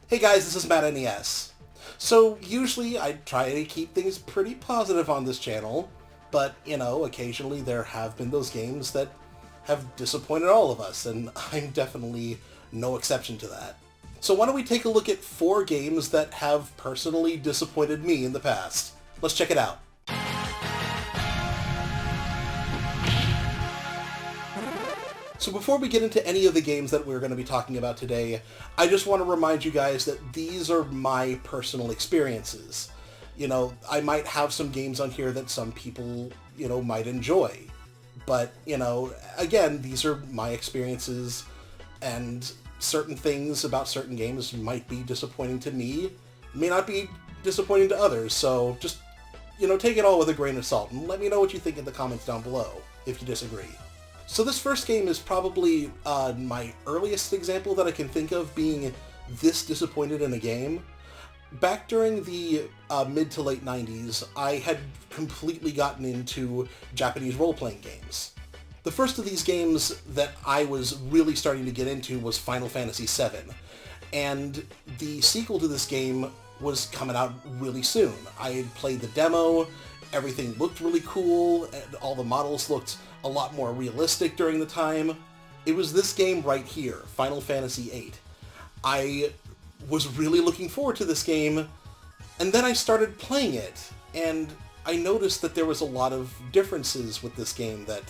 Hey guys, this is Matt NES. So usually I try to keep things pretty positive on this channel, but occasionally there have been those games that have disappointed all of us, and I'm definitely no exception to that. So why don't we take a look at 4 games that have personally disappointed me in the past. Let's check it out. So before we get into any of the games that we're going to be talking about today, I just want to remind you guys that these are my personal experiences. I might have some games on here that some people, might enjoy. But, again, these are my experiences, and certain things about certain games might be disappointing to me, may not be disappointing to others, so just, take it all with a grain of salt, and let me know what you think in the comments down below, if you disagree. So this first game is probably my earliest example that I can think of being this disappointed in a game. Back during the mid to late 90s, I had completely gotten into Japanese role-playing games. The first of these games that I was really starting to get into was Final Fantasy VII, and the sequel to this game was coming out really soon. I had played the demo, everything looked really cool, and all the models looked a lot more realistic during the time. It was this game right here, Final Fantasy VIII. I was really looking forward to this game, and then I started playing it, and I noticed that there was a lot of differences with this game that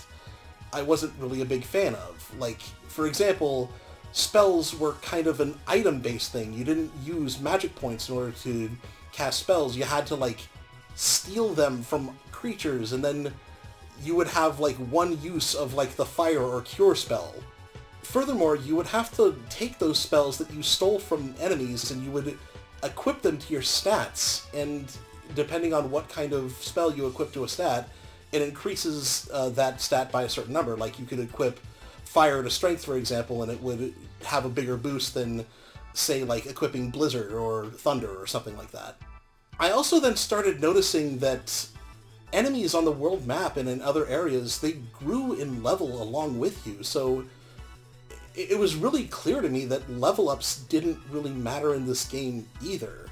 I wasn't really a big fan of. Like, for example, spells were kind of an item-based thing. You didn't use magic points in order to cast spells. You had to, steal them from creatures, and then you would have, one use of, the fire or cure spell. Furthermore, you would have to take those spells that you stole from enemies and you would equip them to your stats, and depending on what kind of spell you equip to a stat, it increases that stat by a certain number. Like, you could equip fire to strength, for example, and it would have a bigger boost than, say, equipping blizzard or thunder or something like that. I also then started noticing that enemies on the world map and in other areas, they grew in level along with you, so it was really clear to me that level ups didn't really matter in this game either.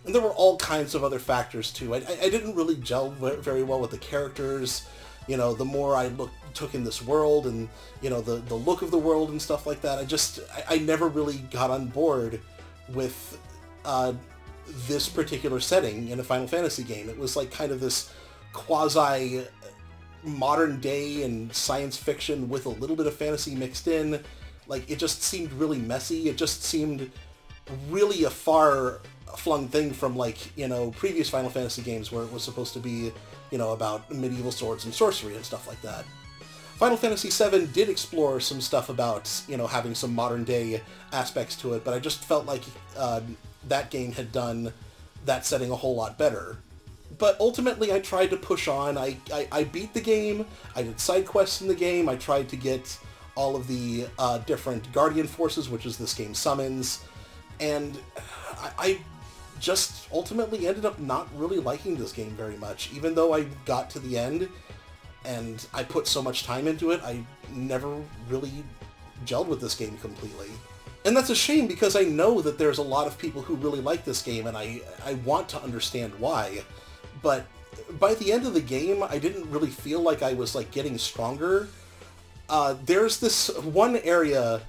And there were all kinds of other factors too. I didn't really gel very well with the characters. The more I took in this world and, the look of the world and stuff like that, I never really got on board with this particular setting in a Final Fantasy game. It was kind of this quasi modern day and science fiction with a little bit of fantasy mixed in. It just seemed really messy. It just seemed really a far-flung thing from, previous Final Fantasy games where it was supposed to be, about medieval swords and sorcery and stuff like that. Final Fantasy VII did explore some stuff about, having some modern-day aspects to it, but I just felt like that game had done that setting a whole lot better. But ultimately, I tried to push on. I beat the game, I did side quests in the game, I tried to get all of the different Guardian forces, which is this game's summons, and I just ultimately ended up not really liking this game very much. Even though I got to the end, and I put so much time into it, I never really gelled with this game completely. And that's a shame, because I know that there's a lot of people who really like this game, and I want to understand why. But by the end of the game, I didn't really feel like I was, getting stronger. There's this one area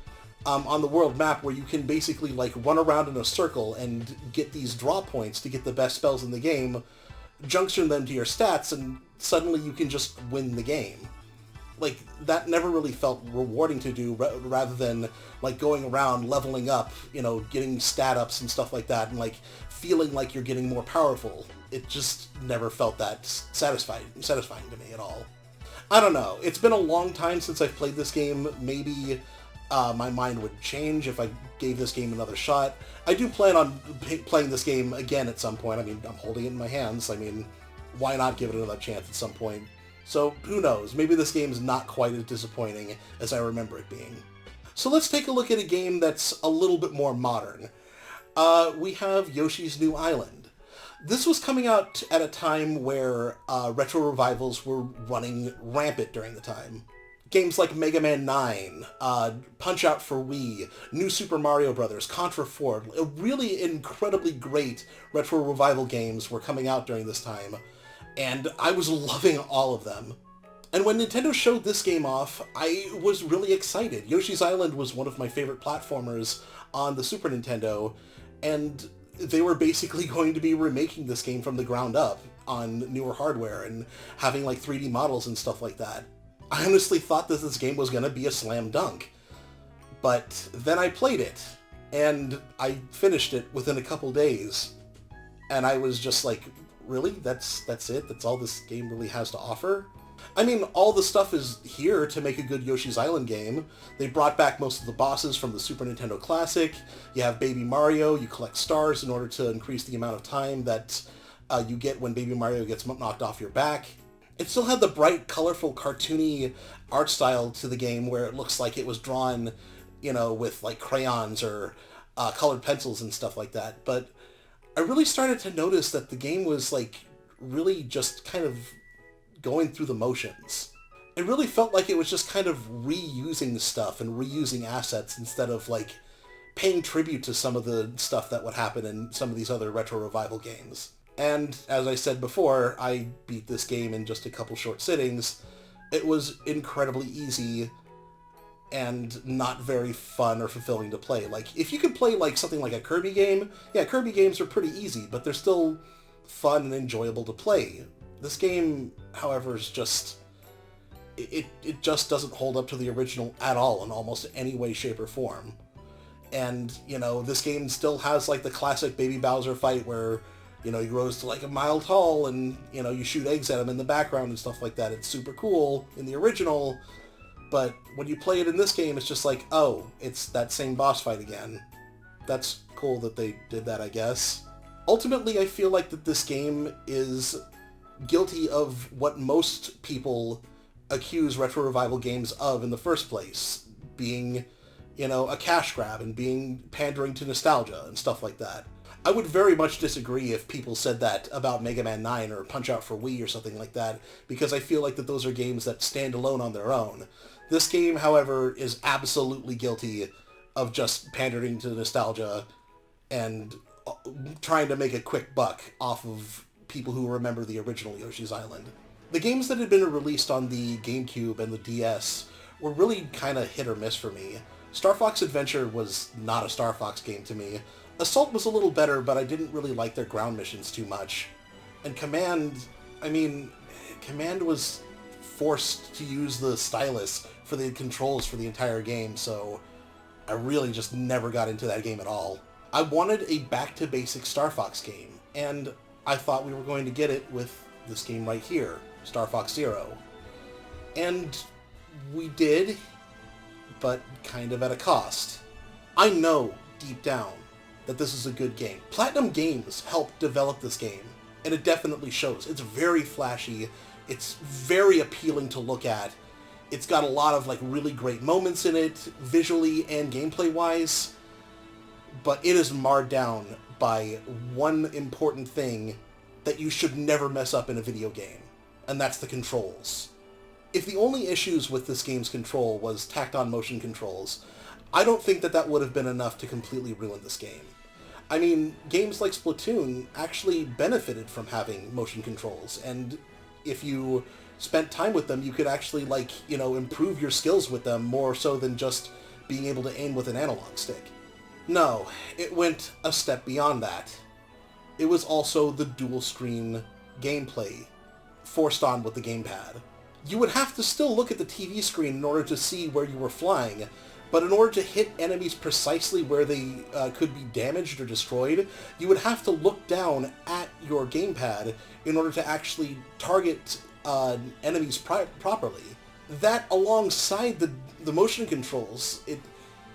on the world map where you can basically, run around in a circle and get these draw points to get the best spells in the game, junction them to your stats, and suddenly you can just win the game. That never really felt rewarding to do, rather than, going around, leveling up, getting stat ups and stuff like that, and, feeling like you're getting more powerful. It just never felt that satisfying to me at all. I don't know. It's been a long time since I've played this game. Maybe my mind would change if I gave this game another shot. I do plan on playing this game again at some point. I mean, I'm holding it in my hands. I mean, why not give it another chance at some point? So, who knows? Maybe this game's not quite as disappointing as I remember it being. So let's take a look at a game that's a little bit more modern. We have Yoshi's New Island. This was coming out at a time where retro revivals were running rampant during the time. Games like Mega Man 9, Punch-Out for Wii, New Super Mario Bros., Contra 4, really incredibly great retro revival games were coming out during this time, and I was loving all of them. And when Nintendo showed this game off, I was really excited. Yoshi's Island was one of my favorite platformers on the Super Nintendo, and they were basically going to be remaking this game from the ground up on newer hardware and having like 3D models and stuff like that. I honestly thought that this game was going to be a slam dunk. But then I played it, and I finished it within a couple days, and I was just like, really? That's it? That's all this game really has to offer? I mean, all the stuff is here to make a good Yoshi's Island game. They brought back most of the bosses from the Super Nintendo Classic. You have Baby Mario, you collect stars in order to increase the amount of time that you get when Baby Mario gets knocked off your back. It still had the bright, colorful, cartoony art style to the game where it looks like it was drawn, you know, with like crayons or colored pencils and stuff like that. But I really started to notice that the game was like really just kind of going through the motions. It really felt like it was just kind of reusing stuff and reusing assets instead of like paying tribute to some of the stuff that would happen in some of these other retro revival games. And as I said before, I beat this game in just a couple short sittings. It was incredibly easy and not very fun or fulfilling to play. Like, if you could play like something like a Kirby game, yeah, Kirby games are pretty easy, but they're still fun and enjoyable to play. This game, however, is just... It just doesn't hold up to the original at all in almost any way, shape, or form. And, you know, this game still has like the classic Baby Bowser fight where, you know, he grows to like a mile tall and, you know, you shoot eggs at him in the background and stuff like that. It's super cool in the original, but when you play it in this game, it's just like, oh, it's that same boss fight again. That's cool that they did that, I guess. Ultimately, I feel like that this game is guilty of what most people accuse retro revival games of in the first place, being, you know, a cash grab and being pandering to nostalgia and stuff like that. I would very much disagree if people said that about Mega Man 9 or Punch-Out for Wii or something like that, because I feel like that those are games that stand alone on their own. This game, however, is absolutely guilty of just pandering to nostalgia and trying to make a quick buck off of people who remember the original Yoshi's Island. The games that had been released on the GameCube and the DS were really kind of hit or miss for me. Star Fox Adventure was not a Star Fox game to me. Assault was a little better, but I didn't really like their ground missions too much. And Command, I mean, Command was forced to use the stylus for the controls for the entire game, so I really just never got into that game at all. I wanted a back-to-basic Star Fox game, and I thought we were going to get it with this game right here, Star Fox Zero. And we did, but kind of at a cost. I know, deep down, that this is a good game. Platinum Games helped develop this game, and it definitely shows. It's very flashy, it's very appealing to look at, it's got a lot of like really great moments in it, visually and gameplay-wise, but it is marred down by one important thing that you should never mess up in a video game, and that's the controls. If the only issues with this game's control was tacked-on motion controls, I don't think that that would have been enough to completely ruin this game. I mean, games like Splatoon actually benefited from having motion controls, and if you spent time with them, you could actually, like, you know, improve your skills with them more so than just being able to aim with an analog stick. No, it went a step beyond that. It was also the dual-screen gameplay forced on with the gamepad. You would have to still look at the TV screen in order to see where you were flying, but in order to hit enemies precisely where they could be damaged or destroyed, you would have to look down at your gamepad in order to actually target enemies properly. That, alongside the motion controls,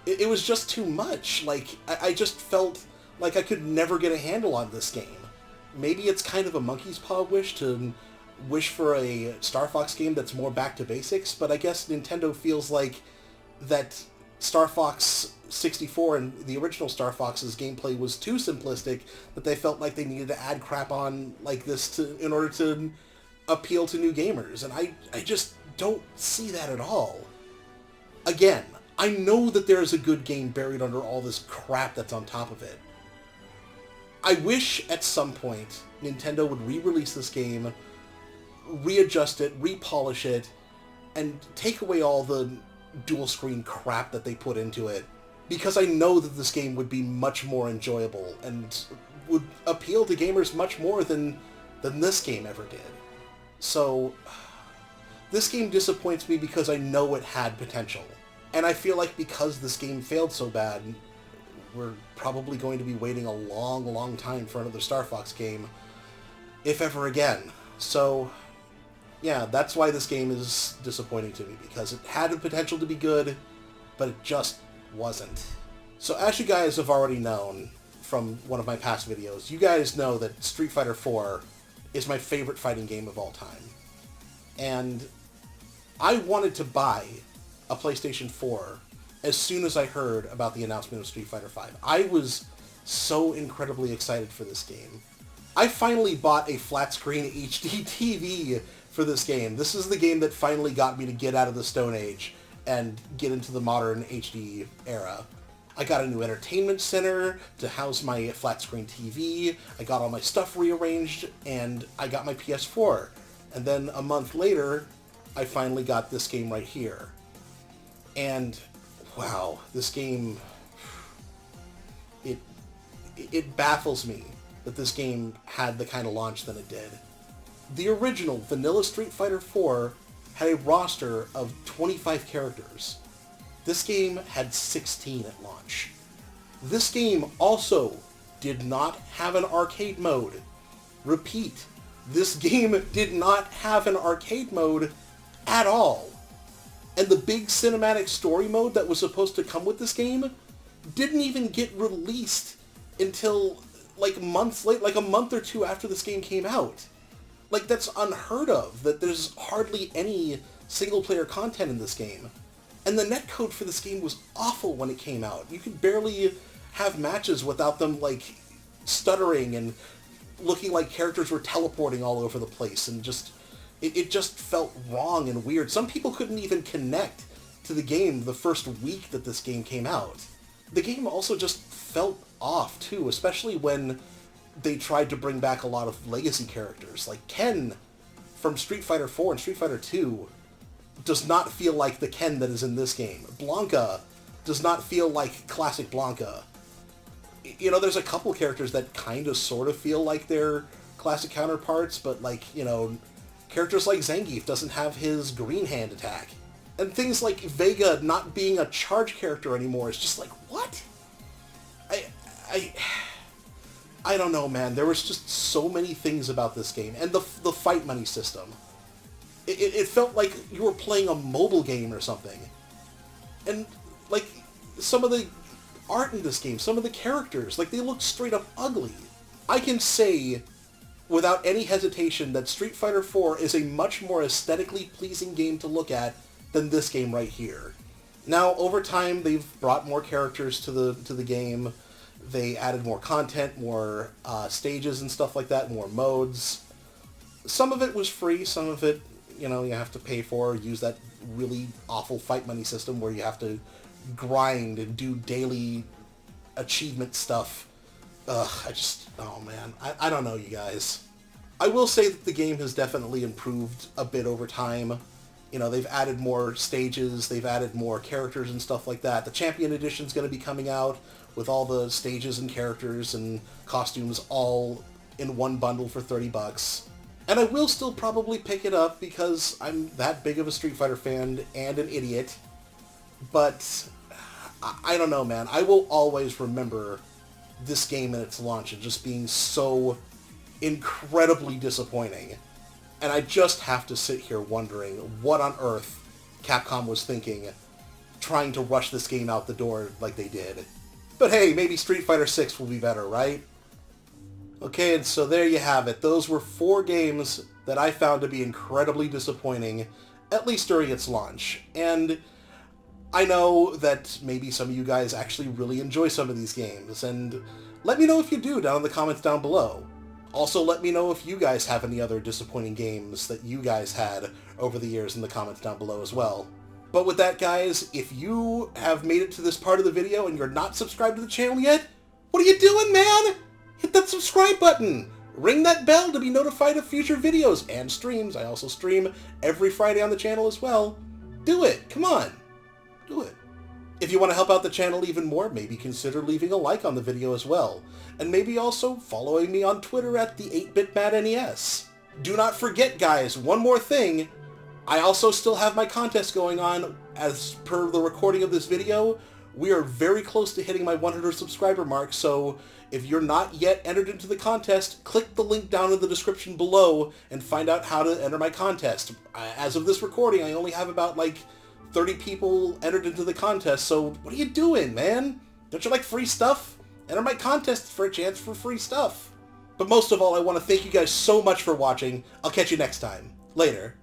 it was just too much. Like, I just felt like I could never get a handle on this game. Maybe it's kind of a monkey's paw wish to wish for a Star Fox game that's more back to basics, but I guess Nintendo feels like that Star Fox 64 and the original Star Fox's gameplay was too simplistic, that they felt like they needed to add crap on like this in order to appeal to new gamers, and I just don't see that at all. Again, I know that there is a good game buried under all this crap that's on top of it. I wish at some point Nintendo would re-release this game, readjust it, repolish it, and take away all the dual-screen crap that they put into it, because I know that this game would be much more enjoyable and would appeal to gamers much more than this game ever did. So, this game disappoints me because I know it had potential. And I feel like because this game failed so bad, we're probably going to be waiting a long, long time for another Star Fox game, if ever again. So, yeah, that's why this game is disappointing to me, because it had the potential to be good, but it just wasn't. So as you guys have already known from one of my past videos, you guys know that Street Fighter 4 is my favorite fighting game of all time. And I wanted to buy a PlayStation 4 as soon as I heard about the announcement of Street Fighter 5. I was so incredibly excited for this game. I finally bought a flat screen HD TV for this game. This is the game that finally got me to get out of the Stone Age and get into the modern HD era. I got a new entertainment center to house my flat screen TV, I got all my stuff rearranged, and I got my PS4. And then a month later, I finally got this game right here. And wow, this game, it baffles me that this game had the kind of launch that it did. The original vanilla Street Fighter 4 had a roster of 25 characters. This game had 16 at launch. This game also did not have an arcade mode. Repeat, this game did not have an arcade mode at all. And the big cinematic story mode that was supposed to come with this game didn't even get released until like months late, like a month or two after this game came out. Like, that's unheard of, that there's hardly any single-player content in this game. And the netcode for this game was awful when it came out. You could barely have matches without them, like, stuttering and looking like characters were teleporting all over the place, and just, it just felt wrong and weird. Some people couldn't even connect to the game the first week that this game came out. The game also just felt off, too, especially when they tried to bring back a lot of legacy characters. Like Ken from Street Fighter 4 and Street Fighter 2 does not feel like the Ken that is in this game. Blanca does not feel like classic Blanca. You know, there's a couple characters that kind of sort of feel like their classic counterparts, but like, you know, characters like Zangief doesn't have his green hand attack. And things like Vega not being a charge character anymore is just like, what? I don't know, man. There was just so many things about this game. And the fight money system. It felt like you were playing a mobile game or something. And, like, some of the art in this game, some of the characters, like, they look straight up ugly. I can say, without any hesitation, that Street Fighter 4 is a much more aesthetically pleasing game to look at than this game right here. Now, over time, they've brought more characters to the game. They added more content, more stages and stuff like that, more modes. Some of it was free, some of it, you know, you have to pay for, use that really awful fight money system where you have to grind and do daily achievement stuff. Oh man, I don't know, you guys. I will say that the game has definitely improved a bit over time. You know, they've added more stages, they've added more characters and stuff like that. The Champion Edition's going to be coming out with all the stages and characters and costumes all in one bundle for $30. And I will still probably pick it up because I'm that big of a Street Fighter fan and an idiot. But I don't know, man. I will always remember this game and its launch and just being so incredibly disappointing. And I just have to sit here wondering what on earth Capcom was thinking trying to rush this game out the door like they did. But hey, maybe Street Fighter 6 will be better, right? Okay, and so there you have it. Those were 4 games that I found to be incredibly disappointing, at least during its launch. And I know that maybe some of you guys actually really enjoy some of these games, and let me know if you do down in the comments down below. Also, let me know if you guys have any other disappointing games that you guys had over the years in the comments down below as well. But with that, guys, if you have made it to this part of the video and you're not subscribed to the channel yet, what are you doing, man? Hit that subscribe button. Ring that bell to be notified of future videos and streams. I also stream every Friday on the channel as well. Do it. Come on. Do it. If you want to help out the channel even more, maybe consider leaving a like on the video as well. And maybe also following me on Twitter at the 8BitMadNES. Do not forget, guys, one more thing. I also still have my contest going on. As per the recording of this video, we are very close to hitting my 100 subscriber mark, so if you're not yet entered into the contest, click the link down in the description below and find out how to enter my contest. As of this recording, I only have about, 30 people entered into the contest, so what are you doing, man? Don't you like free stuff? Enter my contest for a chance for free stuff. But most of all, I want to thank you guys so much for watching. I'll catch you next time. Later.